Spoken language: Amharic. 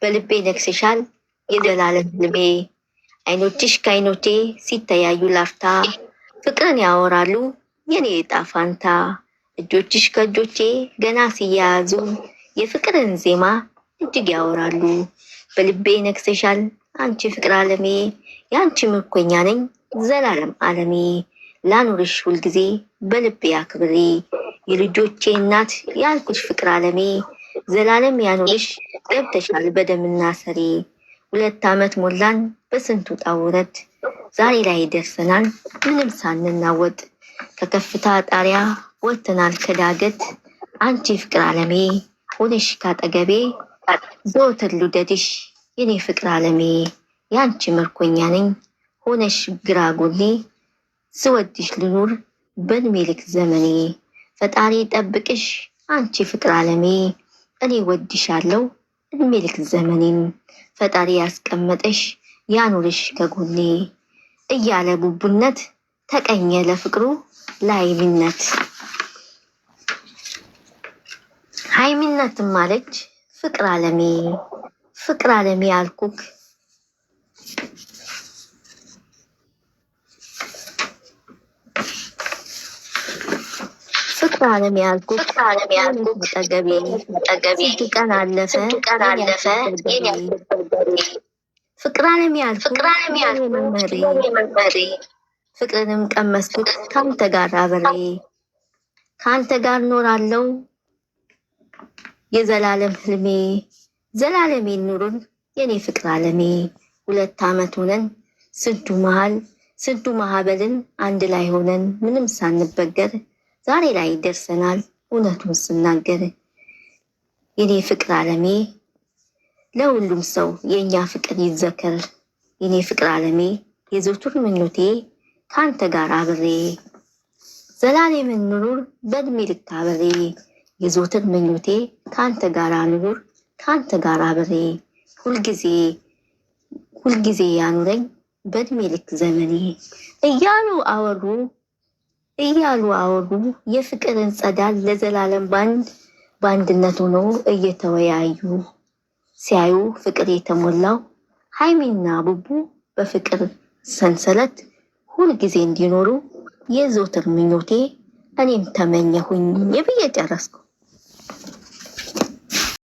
በልቤ ነግሰሻል የዘላለም ህልሜ። አይኖችሽ ከአይኖቼ ሲተያዩ ላፍታ ፍቅርን ያወራሉ የኔ ዕጣ ፋንታ። እጆችሽ ከእጆቼ ገና ሲያያዙ የፍቅርን ዜማ እጅግ ያወራሉ። በልቤ ነግሰሻል አንቺ ፍቅር ዓለሜ፣ የአንቺ ምርኮኛ ነኝ ዘላለም ዓለሜ። ላኑርሽ ሁልጊዜ በልቤ አክብሬ፣ የልጆቼ እናት ያልኩሽ ፍቅር ዓለሜ። ዘላለም ያኑርሽ ገብተሻል በደምና ሰሬ። 2 ዓመት ሞላን በስንቱ ውጣ ውረድ፣ ዛሬ ላይ ደርሰናል ምንም ሳንናወጥ። ከከፍታ ጣሪያ ወጥተናል ከዳገት፣ አንቺ ፍቅር ዓለሜ ሆነሽ ካጠገቤ። ዘወትር ልውደድሽ የኔ ፍቅር ዓለሜ፣ የአንቺ ምርኮኛ ነኝ ሆነሽ ግራ ጎኔ። ስወድሽ ልኑር በእድሜ ልክ ዘመኔ፣ ፈጣሪ ጠብቅሽ አንቺ ፍቅር ዓለሜ። እኔ ወድሻለሁ እድሜ ልክ ዘመኔን፣ ፈጣሪ ያስቀመጠሽ ያኑርሽ ከጎኔ። እያለ ቡቡነት ተቀኘ ለፍቅሩ ለሃይሚነት። ሃይሚነትም አለች ፍቅር ዓለሜ፣ ፍቅር ዓለሜ አልኩክ ፍቅር ዓለሜ አልኩክ ጠገቤ። ስንት ቀን አለፈ ፍቅር ዓለሜ አልኩክ መመሬ። ፍቅርንም ቀመስኩት ካንተ ጋር አብሬ፣ ካንተ ጋር ኖራለው የዘላለም ህልሜ። ዘላለሜ ኑሩን የኔ ፍቅር ዓለሜ። 2 ዓመት ሆነን ስንቱ ማህበልን አንድ ላይ ሆነን ምንም ሳንበገር ዛሬ ላይ ደርሰናል እውነቱን ስናገር። የኔ ፍቅር ዓለሜ ለሁሉም ሰው የኛ ፍቅር ይዘከር። የኔ ፍቅር ዓለሜ የዘውትር ምኞቴ ካንተ ጋር አብሬ፣ ዘላለምን ኑሩር በእድሜ ልክ አብሬ። የዘውትር ምኞቴ ካንተ ጋር ኑሩር ካንተ ጋር አብሬ። ሁልጊዜ ያኑረኝ በእድሜ ልክ ዘመኔ። እያሉ አወሩ የፍቅርን ጸዳል ለዘላለም በአንድነት ሆኖ እየተወያዩ ሲያዩ ፍቅር የተሞላው ሃይሚና ቡቡ በፍቅር ሰንሰለት ሁልጊዜ እንዲኖሩ የዘወትር ምኞቴ እኔም ተመኘሁኝ ብዬ ጨረስኩ።